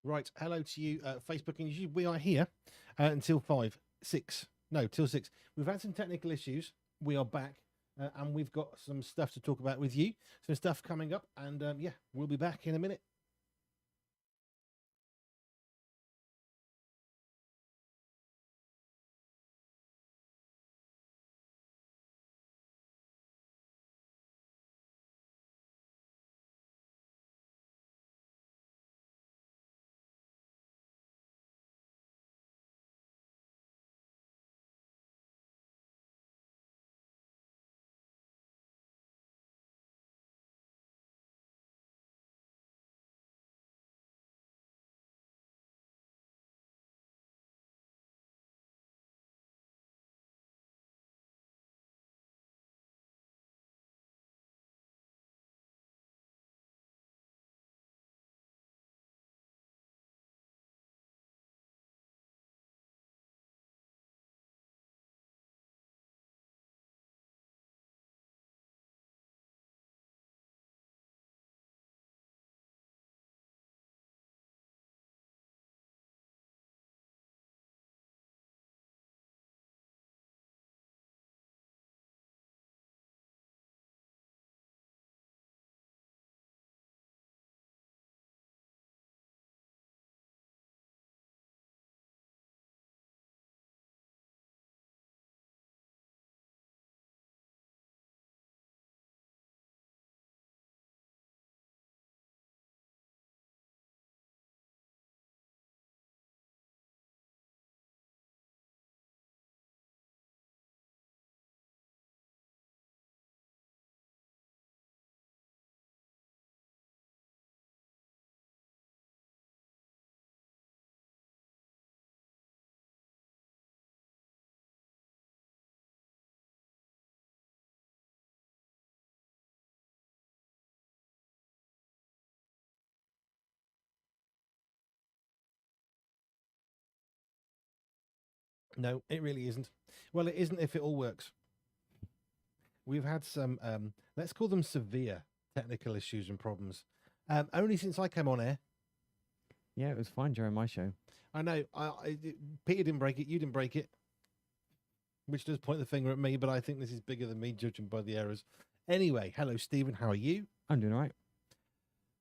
Right, hello to you, Facebook and YouTube. We are here until 5, 6. No, till 6. We've had some technical issues. We are back, and we've got some stuff to talk about with you. Some stuff coming up, and yeah, we'll be back in a minute. No, it really isn't. Well, it isn't if it all works. We've had some, let's call them severe technical issues and problems. Only since I came on air. Yeah, it was fine during my show. I know. Peter didn't break it. You didn't break it. Which does point the finger at me, but I think this is bigger than me, judging by the errors. Anyway, hello, Stephen. How are you? I'm doing all right.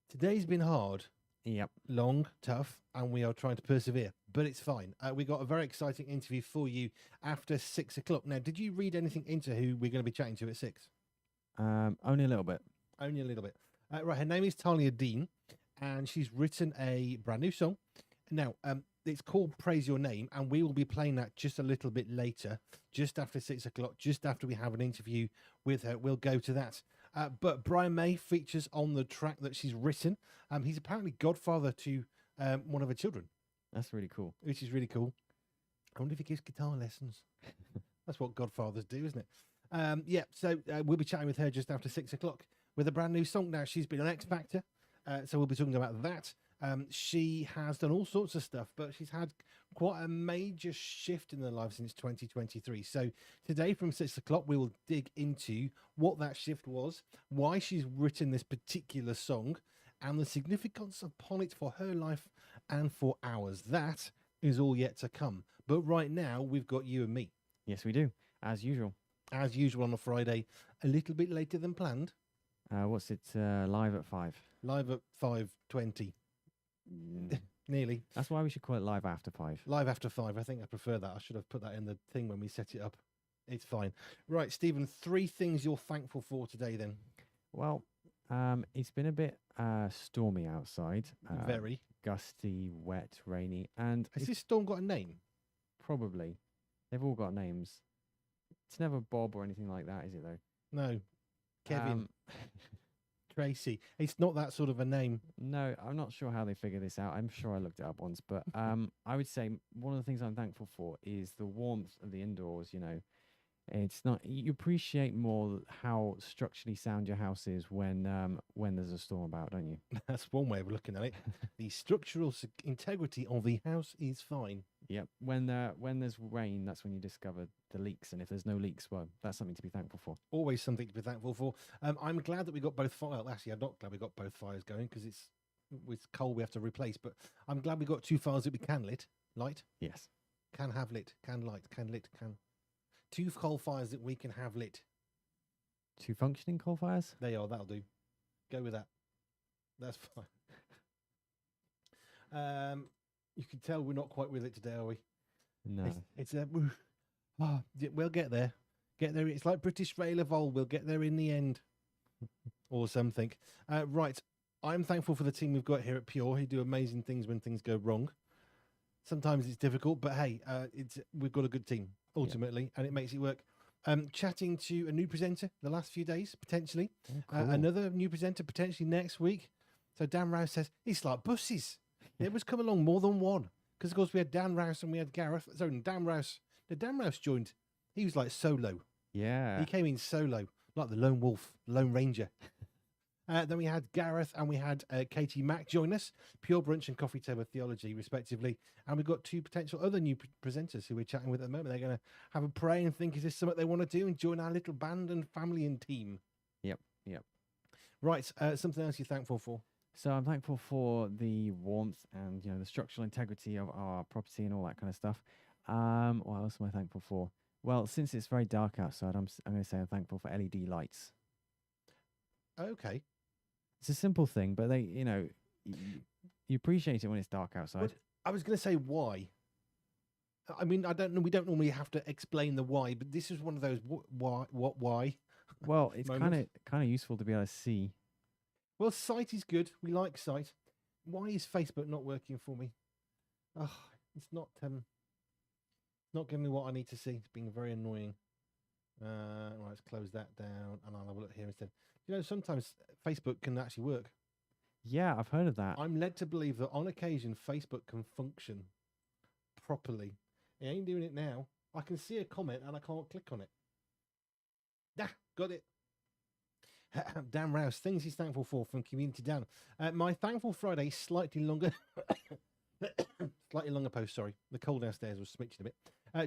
Today's been hard. Yep. Long, tough, and we are trying to persevere, but it's fine. We got a very exciting interview for you after 6 o'clock. Now, did you read anything into who we're going to be chatting to at 6? Only a little bit. Only a little bit. Right, her name is Talia Dean, and she's written a brand new song. Now, it's called Praise Your Name, and we will be playing that just a little bit later, just after 6 o'clock, just after we have an interview with her. We'll go to that. But Brian May features on the track that she's written. He's apparently godfather to one of her children. That's really cool. Which is really cool. I wonder if he gives guitar lessons. That's what godfathers do, isn't it? Yeah, so we'll be chatting with her just after 6 o'clock with a brand new song. Now, she's been on X Factor, so we'll be talking about that. She has done all sorts of stuff, but she's had quite a major shift in her life since 2023. So today from 6 o'clock, we will dig into what that shift was, why she's written this particular song, and the significance upon it for her life and for ours. That is all yet to come. But right now, we've got you and me. Yes, we do. As usual. As usual on a Friday, a little bit later than planned. What's it? Live at 5. Live at 5:20. Nearly. That's why we should call it Live After 5. Live after 5. I think I prefer that. I should have put that in the thing when we set it up. It's fine. Right, Stephen, 3 things you're thankful for today then. Well, it's been a bit stormy outside. Very. Gusty, wet, rainy. And has this storm got a name? Probably. They've all got names. It's never Bob or anything like that, is it, though? No. Kevin. Tracy. It's not that sort of a name. No, I'm not sure how they figure this out. I'm sure I looked it up once. But I would say one of the things I'm thankful for is the warmth of the indoors, you know. It's not, you appreciate more how structurally sound your house is when there's a storm about, don't you? That's one way of looking at it. The structural integrity of the house is fine. Yep. When there's rain, that's when you discover the leaks, and if there's no leaks, well, that's something to be thankful for. Always something to be thankful for. I'm glad that we got both fires. Actually, I'm not glad we got both fires going because it's with coal we have to replace. But I'm glad we got 2 files that we can light, Yes. can have lit, can light, can lit, can 2 coal fires that we can have lit. 2 functioning coal fires? There you are. That'll do. Go with that. That's fine. You can tell we're not quite with it today, are we? No. We'll get there. Get there. It's like British Rail of old. We'll get there in the end, or something. Right. I'm thankful for the team we've got here at Pure, who do amazing things when things go wrong. Sometimes it's difficult, but hey, we've got a good team ultimately, and it makes it work. Chatting to a new presenter the last few days, potentially. Oh, cool. Another new presenter potentially next week. So Dan Rouse says, it's like buses. It was come along more than one. Because, of course, we had Dan Rouse and we had Gareth. So Dan Rouse joined. He was like solo. Yeah. He came in solo, like the lone wolf, lone ranger. Then we had Gareth and we had Katie Mack join us, Pure Brunch and Coffee Table Theology, respectively. And we've got 2 potential other new presenters who we're chatting with at the moment. They're going to have a pray and think, is this something they want to do, and join our little band and family and team. Yep. Right. Something else you're thankful for? So I'm thankful for the warmth and, the structural integrity of our property and all that kind of stuff. What else am I thankful for? Well, since it's very dark outside, I'm going to say I'm thankful for LED lights. Okay. It's a simple thing, but they, you appreciate it when it's dark outside. Well, I was going to say why. I mean, I don't know. We don't normally have to explain the why, but this is one of those why. Well, it's kind moments. of useful to be able to see. Well, sight is good. We like sight. Why is Facebook not working for me? Oh, it's not giving me what I need to see. It's being very annoying. Right, let's close that down, and I'll have a look here instead. Sometimes Facebook can actually work. Yeah, I've heard of that. I'm led to believe that on occasion Facebook can function properly. It ain't doing it now. I can see a comment and I can't click on it. Got it. Dan Rouse, things he's thankful for from Community Dan. My Thankful Friday, slightly longer post, sorry. The cold downstairs was smitching a bit.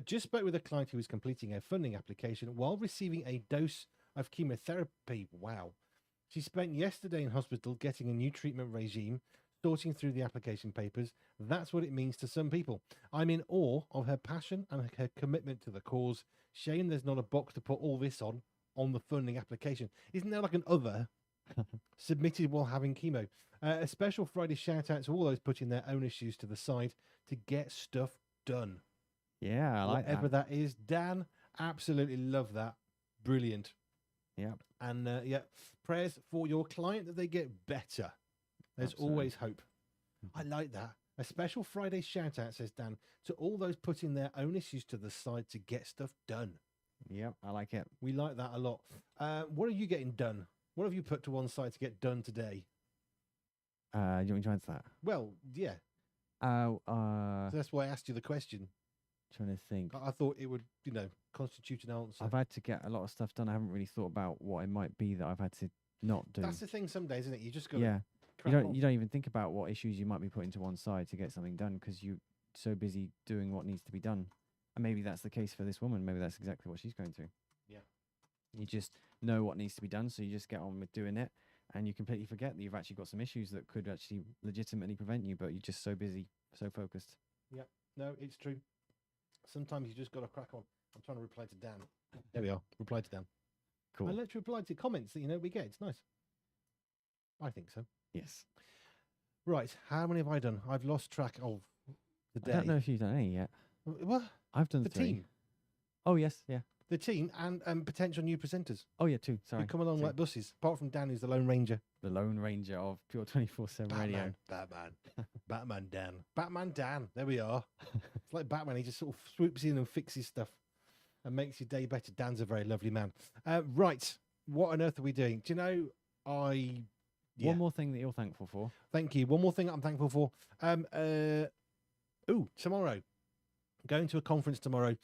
Just spoke with a client who was completing a funding application while receiving a dose of chemotherapy. Wow. She spent yesterday in hospital getting a new treatment regime, sorting through the application papers. That's what it means to some people. I'm in awe of her passion and her commitment to the cause. Shame there's not a box to put all this on the funding application. Isn't there like an other submitted while having chemo? A special Friday shout out to all those putting their own issues to the side to get stuff done. Yeah, I like Whatever that is. Dan, absolutely love that. Brilliant. Yeah. And prayers for your client that they get better. There's Absolutely. always hope. I like that. A special Friday shout out, says Dan, to all those putting their own issues to the side to get stuff done. Yep, I like it. We like that a lot. What are you getting done? What have you put to one side to get done today? Do you want me to answer that? Well, yeah. So that's why I asked you the question. Trying to think. I thought it would, constitute an answer. I've had to get a lot of stuff done. I haven't really thought about what it might be that I've had to not do. That's the thing some days, isn't it? You just got yeah. to You don't even think about what issues you might be putting to one side to get something done because you're so busy doing what needs to be done. And maybe that's the case for this woman. Maybe that's exactly what she's going through. Yeah. You just know what needs to be done, so you just get on with doing it, and you completely forget that you've actually got some issues that could actually legitimately prevent you, but you're just so busy, so focused. Yeah. No, it's true. Sometimes you just got to crack on. I'm trying to reply to Dan. There we are. Reply to Dan. Cool. I let you reply to comments that we get. It's nice. I think so. Yes. Right. How many have I done? I've lost track of the day. I don't know if you've done any yet. What? I've done The 3. team. Oh, yes. Yeah. The team and potential new presenters Oh, yeah, 2. Sorry. who come along 2. like buses. Apart from Dan, who's the Lone Ranger. The Lone Ranger of Pure247 Radio. Batman Dan. Batman Dan. There we are. It's like Batman. He just sort of swoops in and fixes stuff and makes your day better. Dan's a very lovely man. Right. What on earth are we doing? Do you know, One more thing that you're thankful for. Thank you. One more thing I'm thankful for. Tomorrow. Going to a conference tomorrow,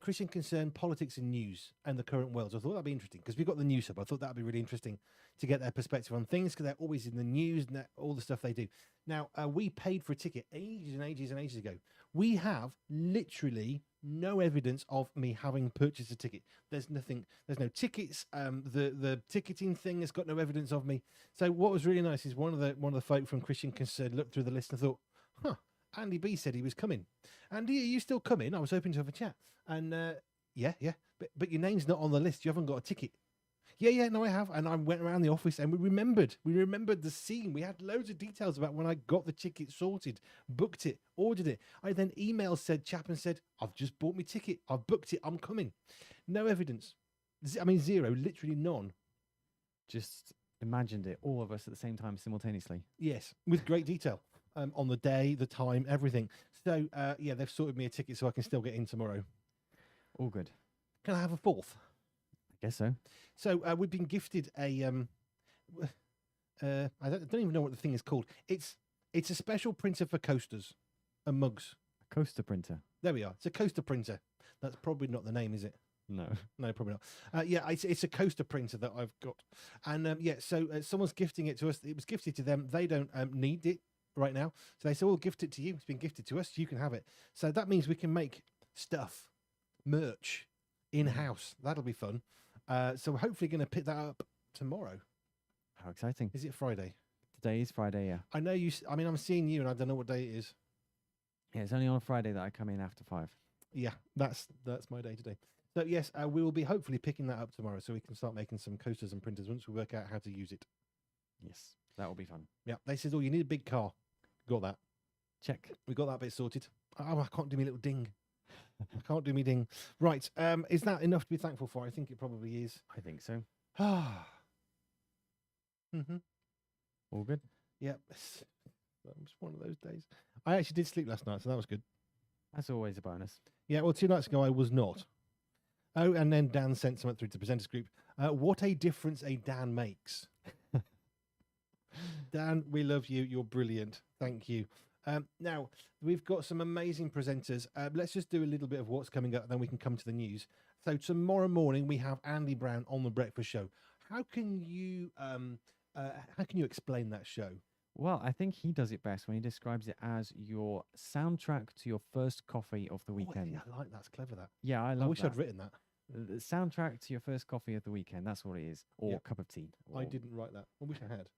Christian Concern, Politics and News and the Current World. So I thought that'd be interesting because we've got the news up. I thought that'd be really interesting to get their perspective on things because they're always in the news and all the stuff they do. Now, we paid for a ticket ages and ages and ages ago. We have literally no evidence of me having purchased a ticket. There's nothing. There's no tickets. The ticketing thing has got no evidence of me. So what was really nice is one of the folk from Christian Concern looked through the list and thought, huh, Andy B said he was coming. Andy, are you still coming? I was hoping to have a chat. And yeah, but your name's not on the list. You haven't got a ticket. Yeah, no, I have. And I went around the office and we remembered the scene. We had loads of details about when I got the ticket sorted, booked it, ordered it. I then emailed said chap and said, I've just bought my ticket. I've booked it. I'm coming. No evidence. I mean, zero, literally none. Just imagined it, all of us at the same time simultaneously. Yes, with great detail on the day, the time, everything. So, yeah, they've sorted me a ticket so I can still get in tomorrow. All good. Can I have a fourth? I guess so. So we've been gifted a I don't even know what the thing is called. It's a special printer for coasters and mugs. A coaster printer. There we are. It's a coaster printer. That's probably not the name, is it? No. No, probably not. Yeah, it's a coaster printer that I've got, and yeah. So someone's gifting it to us. It was gifted to them. They don't need it right now, so they said, "We'll gift it to you. It's been gifted to us. You can have it." So that means we can make stuff, merch, in house. That'll be fun. So we're hopefully going to pick that up tomorrow. How exciting. Is it Friday? Today is Friday, yeah. I know you. I mean, I'm seeing you, and I don't know what day it is. Yeah, it's only on a Friday that I come in after 5. Yeah, that's my day today. So yes, we will be hopefully picking that up tomorrow, so we can start making some coasters and printers once we work out how to use it. Yes, that will be fun. Yeah, they said, "Oh, you need a big car." Got that. Check. We got that bit sorted. Oh, I can't do me little ding. I can't do me ding. Right. Is that enough to be thankful for? I think it probably is. I think so. Mm-hmm. All good. Yep. That was one of those days. I actually did sleep last night, so that was good. That's always a bonus. Yeah, well, 2 nights ago I was not. Oh, and then Dan sent something through to the presenters group. What a difference a Dan makes. Dan, we love you. You're brilliant. Thank you. Now, we've got some amazing presenters. Let's just do a little bit of what's coming up, then we can come to the news. So tomorrow morning, we have Andy Brown on The Breakfast Show. How can you explain that show? Well, I think he does it best when he describes it as your soundtrack to your first coffee of the weekend. Oh, I like that's clever. That. Yeah, I love I wish that. I'd written that. The soundtrack to your first coffee of the weekend. That's what it is. Or Yep. cup of tea. I didn't write that. I wish I had.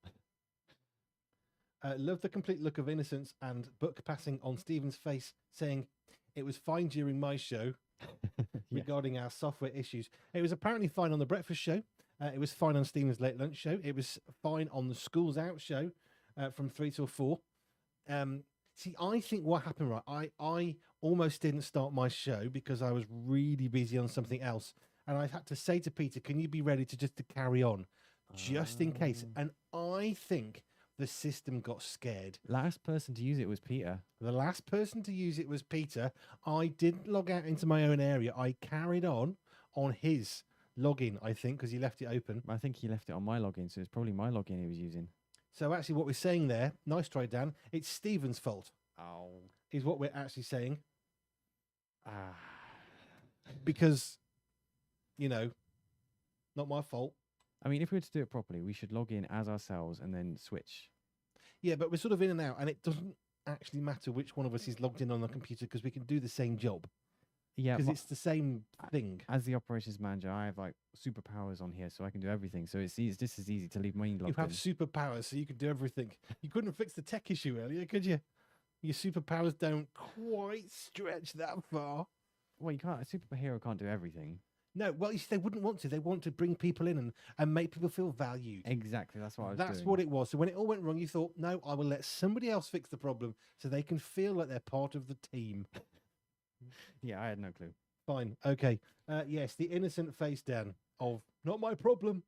Love the complete look of innocence and buck passing on Stephen's face, saying it was fine during my show regarding our software issues. It was apparently fine on the breakfast show. It was fine on Stephen's late lunch show. It was fine on the Schools Out show from 3 till 4. See, I think what happened, right? I almost didn't start my show because I was really busy on something else. And I had to say to Peter, can you be ready to carry on just in case? And I think the system got scared. Last person to use it was Peter. The last person to use it was Peter. I didn't log out into my own area. I carried on his login, I think, because he left it open. I think he left it on my login, so it's probably my login he was using. So actually what we're saying there, nice try, Dan, it's Stephen's fault. Oh. Is what we're actually saying. Ah. Because, not my fault. I mean, if we were to do it properly, we should log in as ourselves and then switch. Yeah, but we're sort of in and out, and it doesn't actually matter which one of us is logged in on the computer because we can do the same job. Yeah, because it's the same thing. As the operations manager, I have like superpowers on here, so I can do everything. So it's just as easy to leave mine logged in. You have superpowers, so you can do everything. You couldn't fix the tech issue earlier, could you? Your superpowers don't quite stretch that far. Well, you can't. A superhero can't do everything. No, well, you see, they wouldn't want to. They want to bring people in and make people feel valued. Exactly, that's what I was doing. That's what it was. So when it all went wrong, you thought, no, I will let somebody else fix the problem so they can feel like they're part of the team. Yeah, I had no clue. Fine. Okay. Yes, the innocent face, Dan, of not my problem.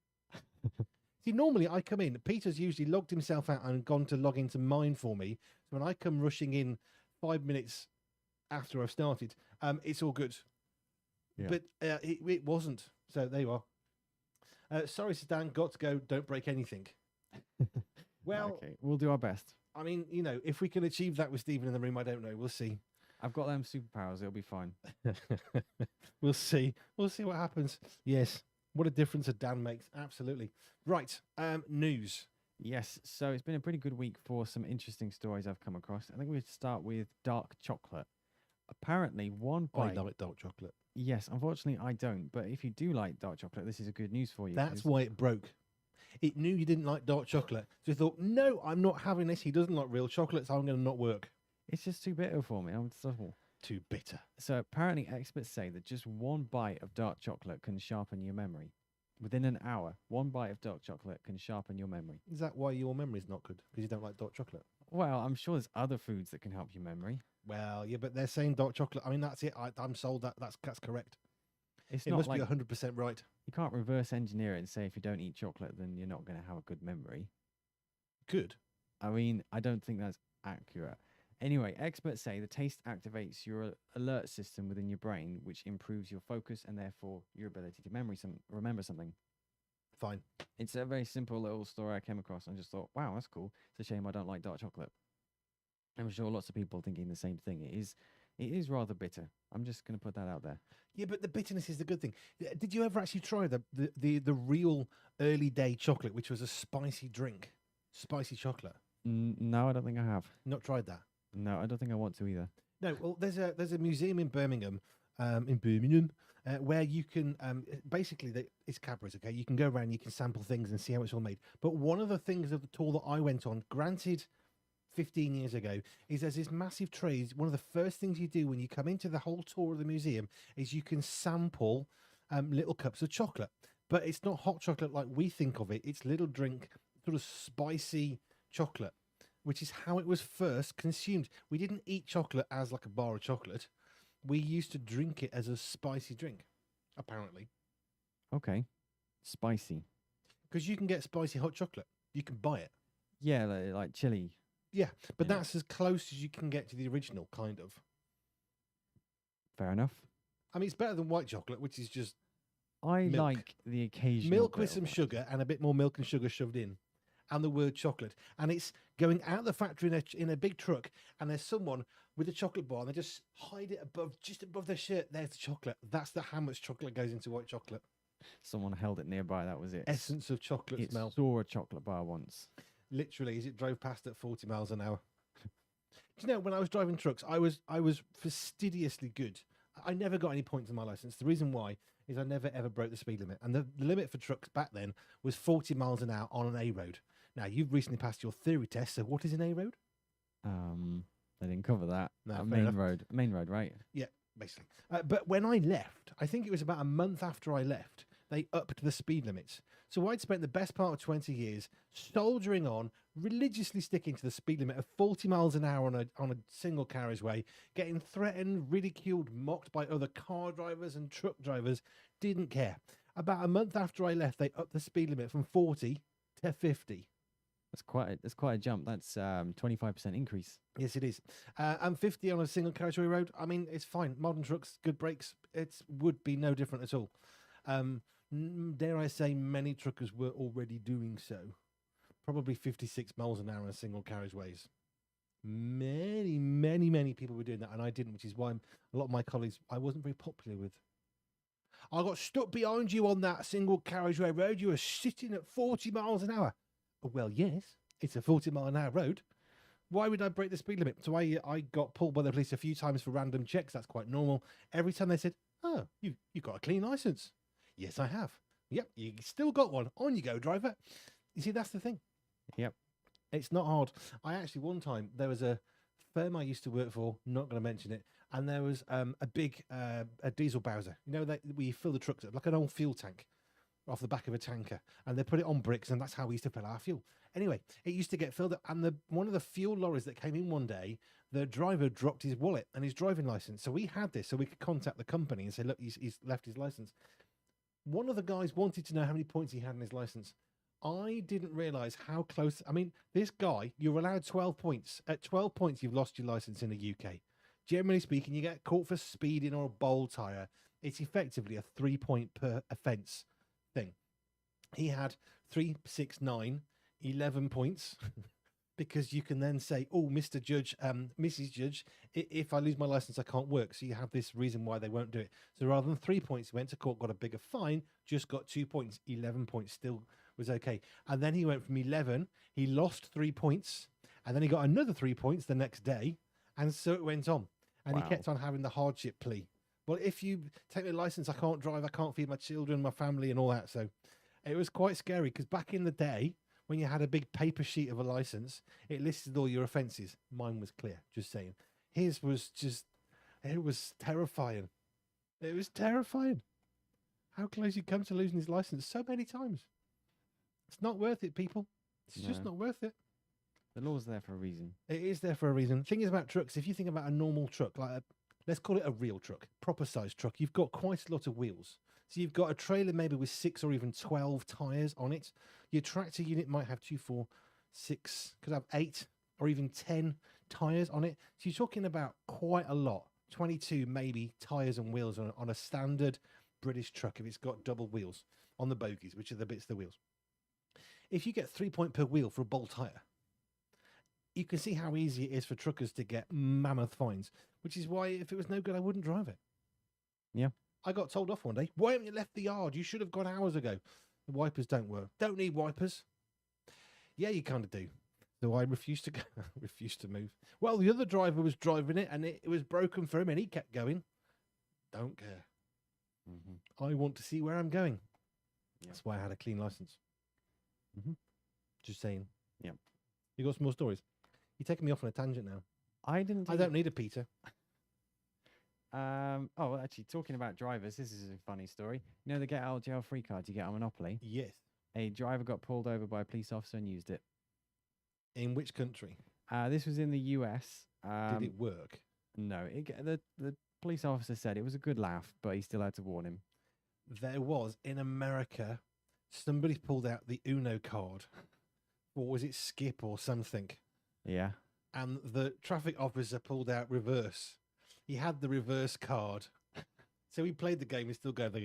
See, normally I come in. Peter's usually logged himself out and gone to log into mine for me. So when I come rushing in 5 minutes after I've started, it's all good. Yeah. But it wasn't. So there you are. Sorry, Dan, got to go. Don't break anything. Well, okay, we'll do our best. I mean, if we can achieve that with Stephen in the room, I don't know. We'll see. I've got them superpowers. It'll be fine. We'll see. We'll see what happens. Yes. What a difference a Dan makes. Absolutely. Right. News. Yes. So it's been a pretty good week for some interesting stories I've come across. I think we should start with dark chocolate. apparently one I bite. like dark chocolate. Yes, unfortunately I don't. But if you do like dark chocolate, this is a good news for you. That's 'cause why it broke. It knew you didn't like dark chocolate. So it thought, no, I'm not having this. He doesn't like real chocolate, so I'm going to not work. it's just too bitter for me. I'm so. Too bitter. So apparently, experts say that just one bite of dark chocolate can sharpen your memory. Within an hour, one bite of dark chocolate can sharpen your memory. Is that why your memory's not good? Because you don't like dark chocolate? Well, I'm sure there's other foods that can help your memory. Well, yeah, but they're saying dark chocolate. I mean, that's it. I'm sold that that's correct. It's It not must like be 100% right. you can't reverse engineer it and say if you don't eat chocolate, then you're not going to have a good memory. Good. I mean, I don't think that's accurate. Anyway, experts say the taste activates your alert system within your brain, which improves your focus and therefore your ability to remember something. Fine. It's a very simple little story I came across and just thought, wow, that's cool. It's a shame I don't like dark chocolate. I'm sure lots of people thinking the same thing. It is rather bitter. I'm just going to put that out there. Yeah, but the bitterness is the good thing. Did you ever actually try the real early day chocolate, which was a spicy drink? Spicy chocolate. No, I don't think I have. Not tried that. No, I don't think I want to either. No, well, there's a museum in Birmingham, where you can basically it's Cadbury's. Okay, you can go around, you can sample things and see how it's all made. But one of the things of the tour that I went on, granted, 15 years ago, is there's this massive trays. One of the first things you do when you come into the whole tour of the museum is you can sample little cups of chocolate, but it's not hot chocolate like we think of it. It's little drink, sort of spicy chocolate, which is how it was first consumed. We didn't eat chocolate as like a bar of chocolate. We used to drink it as a spicy drink, apparently. Okay. Spicy. Because you can get spicy hot chocolate. You can buy it. Yeah, like chili. Yeah, but Yeah. that's as close as you can get to the original, kind of. Fair enough. I mean, it's better than white chocolate, which is just I Milk. like the occasional milk with bit some of sugar and a bit more milk and sugar shoved in, and the word chocolate. And it's going out the factory in a big truck, and there's someone with a chocolate bar, and they just hide it just above their shirt. There's the chocolate. That's how much chocolate goes into white chocolate. Someone held it nearby. That was it. Essence of chocolate It smell. saw a chocolate bar once. Literally, as it drove past at 40 miles an hour. Do you know, when I was driving trucks, I was fastidiously good. I never got any points on my license. The reason why is I never ever broke the speed limit. And the limit for trucks back then was 40 miles an hour on an A road. Now, you've recently passed your theory test, so what is an A road? They didn't cover that. No, A fair main enough. road. Main road, right? Yeah, basically. But when I left, I think it was about a month after I left, they upped the speed limits. So I'd spent the best part of 20 years soldiering on, religiously sticking to the speed limit of 40 miles an hour on a single carriageway, getting threatened, ridiculed, mocked by other car drivers and truck drivers. Didn't care. About a month after I left, they upped the speed limit from 40 to 50. That's quite a jump. That's 25% increase. Yes, it is. And 50 on a single carriageway road, I mean, it's fine. Modern trucks, good brakes, it would be no different at all. Dare I say, many truckers were already doing so. Probably 56 miles an hour on single carriageways. Many people were doing that, and I didn't, which is why a lot of my colleagues I wasn't very popular with. I got stuck behind you on that single carriageway road. You were sitting at 40 miles an hour. Well, yes, it's a 40 mile an hour road. Why would I break the speed limit? So I got pulled by the police a few times for random checks. That's quite normal. Every time they said, "Oh, you got a clean license." Yes, I have. Yep, you still got one. On you go, driver. You see, that's the thing. Yep. It's not hard. I actually, one time, there was a firm I used to work for, not going to mention it, and there was a big a diesel Bowser. You know, where you fill the trucks up, like an old fuel tank off the back of a tanker, and they put it on bricks, and that's how we used to fill our fuel. Anyway, it used to get filled up, and one of the fuel lorries that came in one day, the driver dropped his wallet and his driving license. So we had this, so we could contact the company and say, look, he's left his license. One of the guys wanted to know how many points he had in his license. I didn't realise how close. I mean, this guy, you're allowed 12 points. At 12 points, you've lost your license in the UK. Generally speaking, you get caught for speeding or a bowl tyre. It's effectively a 3 point per offence thing. He had 3, 6, 9, 11 points. Because you can then say, oh, Mr. Judge, Mrs. Judge, if I lose my license, I can't work. So you have this reason why they won't do it. So rather than 3 points, he went to court, got a bigger fine, just got 2 points. 11 points still was okay. And then he went from 11, he lost 3 points, and then he got another 3 points the next day. And so it went on. And he Wow. kept on having the hardship plea. Well, if you take the license, I can't drive, I can't feed my children, my family, and all that. So it was quite scary because back in the day, when you had a big paper sheet of a license, it listed all your offences. Mine was clear, just saying. His was just, it was terrifying. It was terrifying. How close he come to losing his license so many times. It's not worth it, people. It's just No. not worth it. The law's there for a reason. It is there for a reason. The thing is about trucks, if you think about a normal truck, like let's call it a real truck, proper sized truck, you've got quite a lot of wheels. So you've got a trailer maybe with 6 or even 12 tyres on it. Your tractor unit might have 2, 4, 6, could have 8 or even 10 tyres on it. So you're talking about quite a lot, 22 maybe tyres and wheels on a standard British truck if it's got double wheels on the bogies, which are the bits of the wheels. If you get 3 point per wheel for a bolt tyre, you can see how easy it is for truckers to get mammoth fines, which is why if it was no good, I wouldn't drive it. Yeah. I got told off one day. Why haven't you left the yard? You should have gone hours ago. The wipers don't work. Don't need wipers. Yeah, you kind of do. So I refused to go. Refused to move. Well, the other driver was driving it and it was broken for him and he kept going. Don't care. Mm-hmm. I want to see where I'm going. Yeah. That's why I had a clean license. Mm-hmm. Just saying. Yeah. You got some more stories? You're taking me off on a tangent now. I didn't. I don't need a Peter. Oh, well, actually, talking about drivers, this is a funny story. You know the get out of jail free card you get on Monopoly? Yes. A driver got pulled over by a police officer and used it. In which country? This was in the US. Did it work? No, the police officer said it was a good laugh, but he still had to warn him. There was, in America, somebody pulled out the Uno card. Or was it Skip or something? Yeah. And the traffic officer pulled out reverse. He had the reverse card. So he played the game and still gave the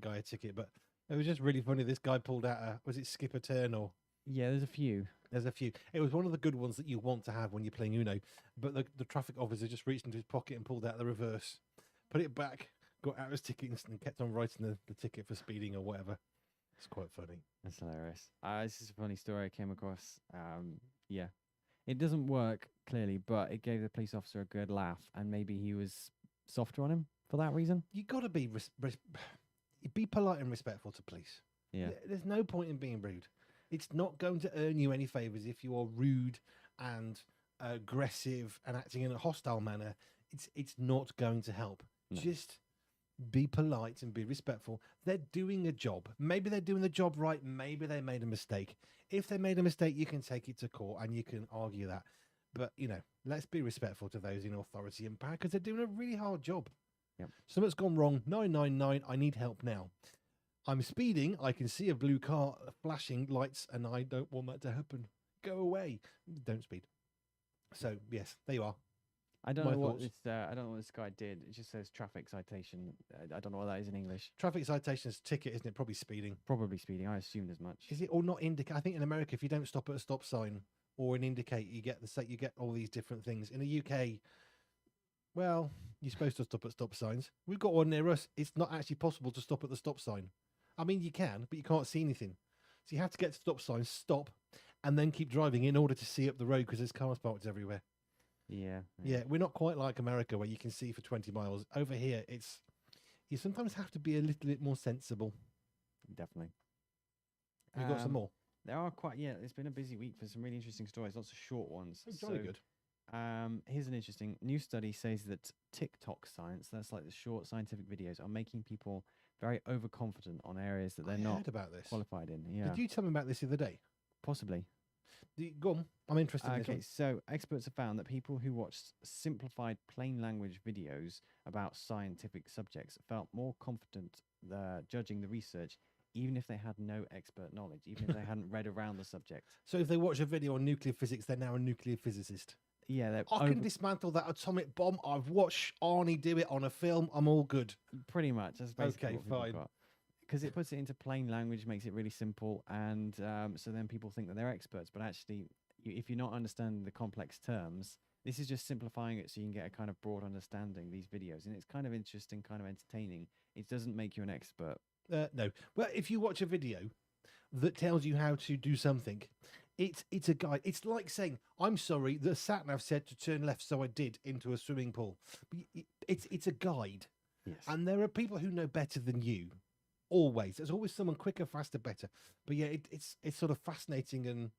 guy a ticket. But it was just really funny. This guy pulled out was it Skip a turn or? Yeah, there's a few. There's a few. It was one of the good ones that you want to have when you're playing Uno. But the traffic officer just reached into his pocket and pulled out the reverse, put it back, got out his ticket and kept on writing the ticket for speeding or whatever. It's quite funny. That's hilarious. This is a funny story I came across. Yeah. It doesn't work, clearly, but it gave the police officer a good laugh, and maybe he was softer on him for that reason. You got to be be polite and respectful to police. Yeah. There's no point in being rude. It's not going to earn you any favors if you are rude and aggressive and acting in a hostile manner. It's not going to help. No. Just be polite and be respectful. They're doing a job. Maybe they're doing the job right. Maybe they made a mistake. If they made a mistake, you can take it to court and you can argue that. But, let's be respectful to those in authority and power because they're doing a really hard job. Yep. Something's gone wrong. 999, I need help now. I'm speeding. I can see a blue car flashing lights and I don't want that to happen. Go away. Don't speed. So, yes, there you are. I don't My know what thoughts. this. I don't know what this guy did. It just says traffic citation. I don't know what that is in English. Traffic citation's ticket, isn't it? Probably speeding. Probably speeding. I assumed as much. Is it or not indicate? I think in America, if you don't stop at a stop sign or an indicate, you get you get all these different things. In the UK, well, you're supposed to stop at stop signs. We've got one near us. It's not actually possible to stop at the stop sign. I mean, you can, but you can't see anything. So you have to get to stop signs, stop, and then keep driving in order to see up the road because there's cars parked everywhere. Yeah. Yeah, we're not quite like America where you can see for 20 miles. Over here, you sometimes have to be a little bit more sensible. Definitely. We've got some more. There are quite. Yeah, it's been a busy week for some really interesting stories. Lots of short ones. Oh, jolly good. Here's an interesting new study says that TikTok science, that's like the short scientific videos, are making people very overconfident on areas that they're I not heard about this. qualified in. Yeah, Did you tell me about this the other day? Possibly. Go on. I'm interested in this Okay, one. so experts have found that people who watched simplified plain language videos about scientific subjects felt more confident judging the research, even if they had no expert knowledge, even if they hadn't read around the subject. So if they watch a video on nuclear physics, they're now a nuclear physicist. Yeah, they're I can dismantle that atomic bomb. I've watched Arnie do it on a film. I'm all good. pretty much. That's basically Okay, what people fine. got. Because it puts it into plain language, makes it really simple, and so then people think that they're experts. But actually, if you're not understanding the complex terms, this is just simplifying it so you can get a kind of broad understanding. These videos, and it's kind of interesting, kind of entertaining. It doesn't make you an expert. No. Well, if you watch a video that tells you how to do something, It's a guide. It's like saying, "I'm sorry, the sat nav said to turn left, so I did into a swimming pool." But it's a guide, Yes. and there are people who know better than you. Always, there's always someone quicker, faster, better. But yeah, it's sort of fascinating and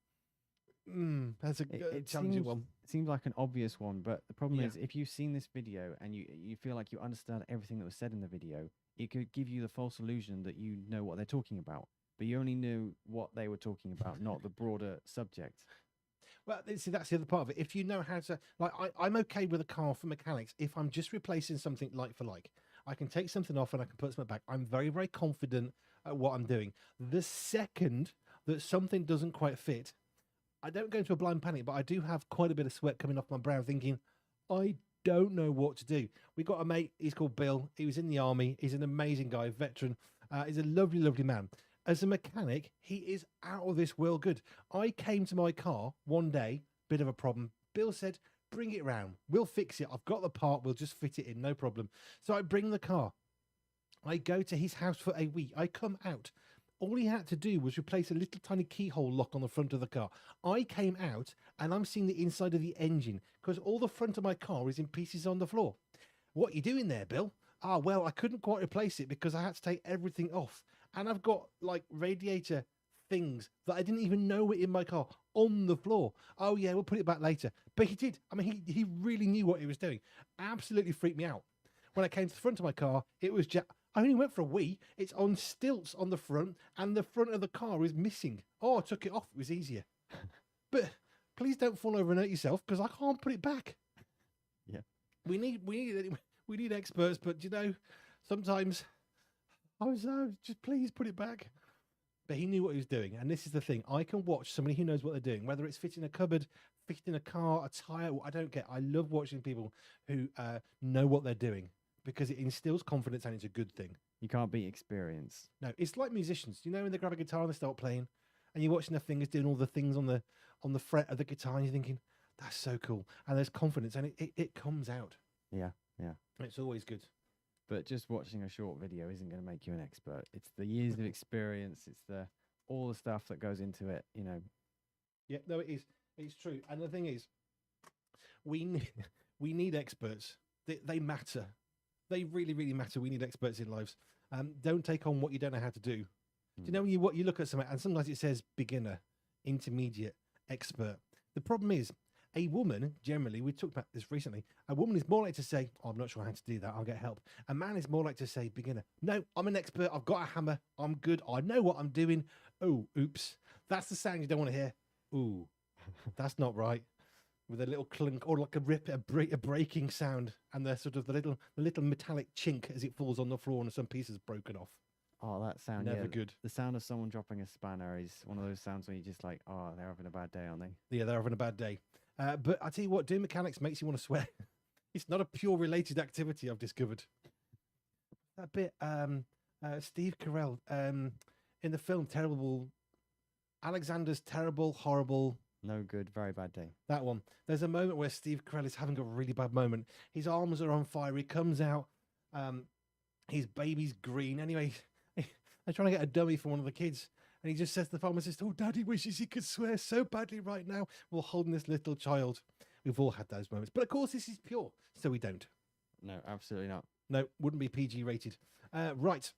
that's a challenging one. It seems like an obvious one, but the problem Yeah. is if you've seen this video and you feel like you understand everything that was said in the video, it could give you the false illusion that you know what they're talking about, but you only knew what they were talking about, not the broader subject. Well, see, that's the other part of it. If you know how to, like, I'm okay with a car for mechanics if I'm just replacing something like for like. I can take something off and I can put something back. I'm very, very confident at what I'm doing. The second that something doesn't quite fit, I don't go into a blind panic, but I do have quite a bit of sweat coming off my brow thinking, I don't know what to do. We got a mate, he's called Bill. He was in the army. He's an amazing guy, veteran. He's a lovely, lovely man. As a mechanic, he is out of this world good. I came to my car one day, bit of a problem. Bill said, bring it round. We'll fix it. I've got the part. We'll just fit it in. No problem. So I bring the car. I go to his house for a week. I come out. All he had to do was replace a little tiny keyhole lock on the front of the car. I came out and I'm seeing the inside of the engine because all the front of my car is in pieces on the floor. What are you doing there, Bill? Ah, well, I couldn't quite replace it because I had to take everything off. And I've got like radiator things that I didn't even know were in my car on the floor. Oh yeah, we'll put it back later. But he did. I mean, he really knew what he was doing. Absolutely freaked me out. When I came to the front of my car, it was I only went for a wee. It's on stilts on the front, and the front of the car is missing. Oh, I took it off. It was easier. But please don't fall over and hurt yourself because I can't put it back. Yeah, we need experts, but you know, sometimes I was just please put it back. But he knew what he was doing, and this is the thing: I can watch somebody who knows what they're doing, whether it's fitting a cupboard, fitting a car, a tire. I don't care. I love watching people who know what they're doing, because it instills confidence and it's a good thing. you can't beat experience. No, it's like musicians. You know, when they grab a guitar and they start playing, and you're watching their fingers doing all the things on the fret of the guitar, and you're thinking, that's so cool. And there's confidence, and it comes out. Yeah, yeah. It's always good. But just watching a short video isn't going to make you an expert. It's the years of experience. It's all the stuff that goes into it. You know. Yeah, no, it is. It's true. And the thing is, we need experts. They matter. They really, really matter. We need experts in lives. Don't take on what you don't know how to do. Do you know when you look at something and sometimes it says beginner, intermediate, expert? The problem is, a woman, generally, we talked about this recently, a woman is more like to say, oh, I'm not sure how to do that, I'll get help. A man is more like to say beginner. No, I'm an expert, I've got a hammer, I'm good, I know what I'm doing. Oh, oops. That's the sound you don't want to hear. Ooh, that's not right. With a little clunk or like a rip, a breaking sound, and the sort of the little metallic chink as it falls on the floor and some pieces broken off. Oh, that sound. Never yeah, good. The sound of someone dropping a spanner is one of those sounds where you just like, oh, they're having a bad day, aren't they? Yeah, they're having a bad day. But I tell you what, doing mechanics makes you want to swear. It's not a pure related activity, I've discovered. That bit, Steve Carell, in the film Alexander's Terrible, Horrible. No good, very bad day. That one. There's a moment where Steve Carell is having a really bad moment. His arms are on fire. He comes out. His baby's green. Anyway, they're trying to get a dummy for one of the kids. And he just says to the pharmacist, oh, Daddy wishes he could swear so badly right now while holding this little child. We've all had those moments. But of course, this is pure, so we don't. No, absolutely not. No, wouldn't be PG rated. Right.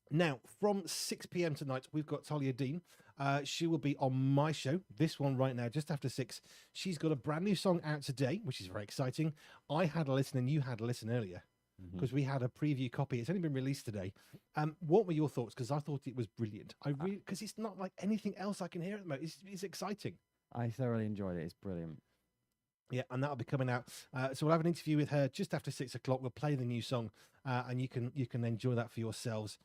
Now, from 6 p.m. tonight, we've got Talia Dean. She will be on my show, this one right now, just after 6. She's got a brand new song out today, which is very exciting. I had a listen and you had a listen earlier because we had a preview copy. It's only been released today. What were your thoughts? Because I thought it was brilliant. Because it's not like anything else I can hear at the moment. It's exciting. I thoroughly enjoyed it. It's brilliant. Yeah, and that'll be coming out. So we'll have an interview with her just after 6 o'clock. We'll play the new song, and you can enjoy that for yourselves.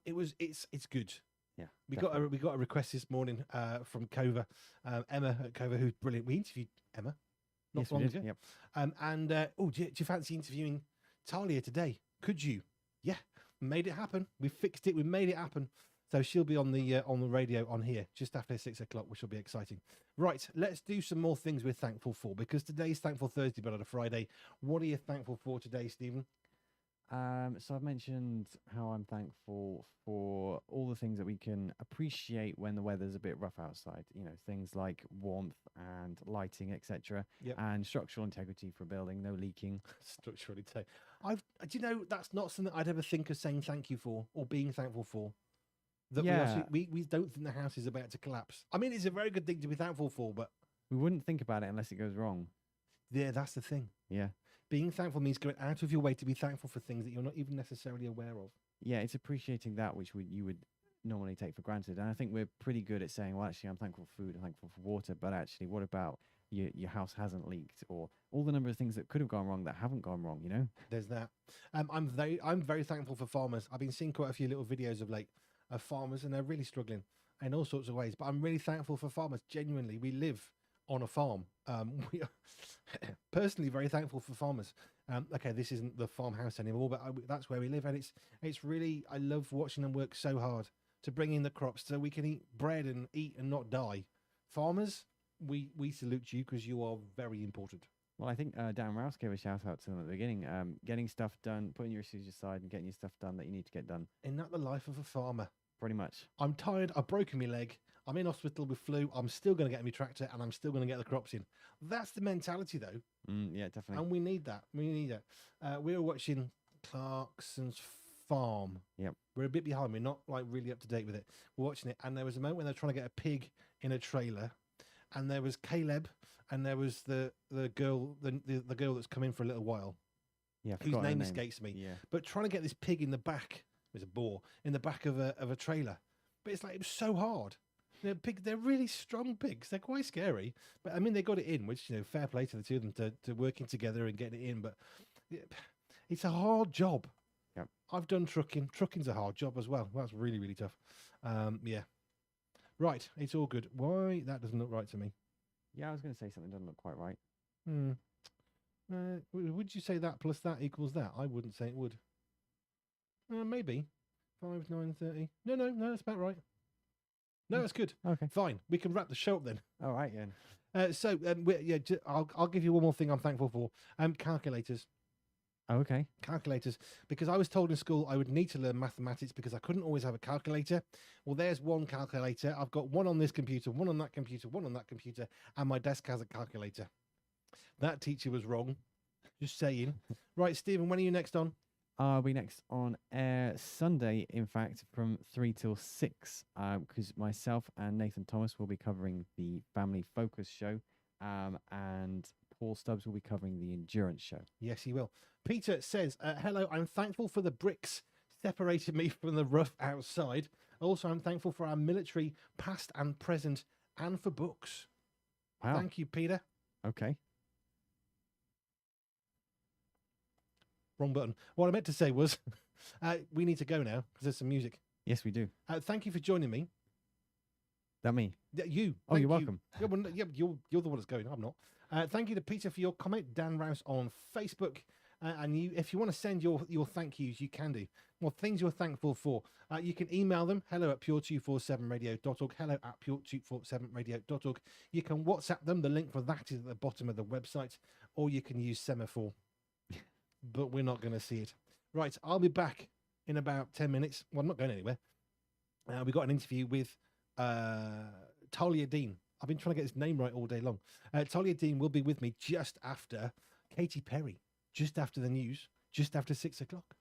It's good. Yeah, we got a request this morning from Cova, Emma at Cova, who's brilliant. We interviewed Emma not long ago. Yep. And do you fancy interviewing Talia today? Could you? Yeah, made it happen. We fixed it. We made it happen. So she'll be on the radio on here just after 6 o'clock, which will be exciting. Right, let's do some more things we're thankful for, because today's Thankful Thursday, but on a Friday. What are you thankful for today, Stephen? So I've mentioned how I'm thankful for all the things that we can appreciate when the weather's a bit rough outside. You know, things like warmth and lighting, etc., Yep. and structural integrity for a building, no leaking. Structurally take. Do you know that's not something I'd ever think of saying thank you for or being thankful for. That Yeah. we don't think the house is about to collapse. I mean, it's a very good thing to be thankful for, but We wouldn't think about it unless it goes wrong. yeah, that's the thing. Yeah. Being thankful means going out of your way to be thankful for things that you're not even necessarily aware of. Yeah, it's appreciating that which you would normally take for granted. And I think we're pretty good at saying, well, actually, I'm thankful for food, I'm thankful for water. But actually, what about your house hasn't leaked, or all the number of things that could have gone wrong that haven't gone wrong, you know? There's that. I'm very thankful for farmers. I've been seeing quite a few little videos of late of farmers, and they're really struggling in all sorts of ways. But I'm really thankful for farmers. Genuinely, we live on a farm. We are personally very thankful for farmers. Okay, this isn't the farmhouse anymore, but that's where we live, and it's really, I love watching them work so hard to bring in the crops so we can eat bread and eat and not die. Farmers, we salute you because you are very important. Well, I think Dan Rouse gave a shout out to them at the beginning. Getting stuff done, putting your issues aside, and getting your stuff done that you need to get done. Isn't that the life of a farmer? Pretty much. I'm tired. I've broken my leg. I'm in hospital with flu. I'm still going to get my tractor, and I'm still going to get the crops in. That's the mentality, though, Yeah, definitely. and we need that. We need that. We were watching Clarkson's Farm. Yep. We're a bit behind. We're not like really up to date with it. We're watching it, and there was a moment when they were trying to get a pig in a trailer, and there was Caleb, and there was the girl, the girl that's come in for a little while, Yeah, I whose forgot her name escapes me. Yeah. But trying to get this pig in the back, it was a boar, in the back of a trailer. But it's like, it was so hard. They're really strong pigs. They're quite scary. But I mean, they got it in, which, fair play to the two of them to working together and getting it in. But it's a hard job. Yep. I've done trucking. Trucking's a hard job as well. That's really, really tough. Yeah. Right. It's all good. Why? That doesn't look right to me. Yeah, I was going to say something doesn't look quite right. Would you say that plus that equals that? I wouldn't say it would. Maybe 5, 9, 30. No, that's about right. No, that's good. Okay. Fine. We can wrap the show up then. All right, then. I'll give you one more thing I'm thankful for. Calculators. Oh, okay. Calculators. Because I was told in school I would need to learn mathematics because I couldn't always have a calculator. Well, there's one calculator. I've got one on this computer, one on that computer, one on that computer, and my desk has a calculator. That teacher was wrong. Just saying. Right, Stephen, when are you next on? I'll be next on air Sunday, in fact, from 3 till 6, because myself and Nathan Thomas will be covering the Family Focus show, and Paul Stubbs will be covering the Endurance show. Yes, he will. Peter says, hello, I'm thankful for the bricks separated me from the rough outside. Also, I'm thankful for our military past and present and for books. Wow. Thank you, Peter. Okay. Wrong button. What I meant to say was, we need to go now because there's some music. Yes, we do. Thank you for joining me. That me? You. Oh, Thank you're you. welcome. Yeah, well, you're the one that's going. I'm not. Thank you to Peter for your comment. Dan Rouse on Facebook. And if you want to send your thank yous, you can do. Well, things you're thankful for. You can email them, hello@pure247radio.org, hello@pure247radio.org. You can WhatsApp them. The link for that is at the bottom of the website. Or you can use semaphore. But we're not going to see it. Right, I'll be back in about 10 minutes. Well, I'm not going anywhere. We got an interview with Talia Dean. I've been trying to get his name right all day long. Talia Dean will be with me just after Katy Perry, just after the news, just after 6 o'clock.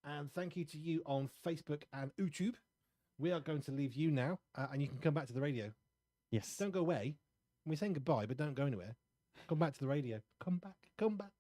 And thank you to you on Facebook and YouTube. We are going to leave you now, and you can come back to the radio. Yes. Don't go away. We're saying goodbye, but don't go anywhere. Come back to the radio. Come back. Come back.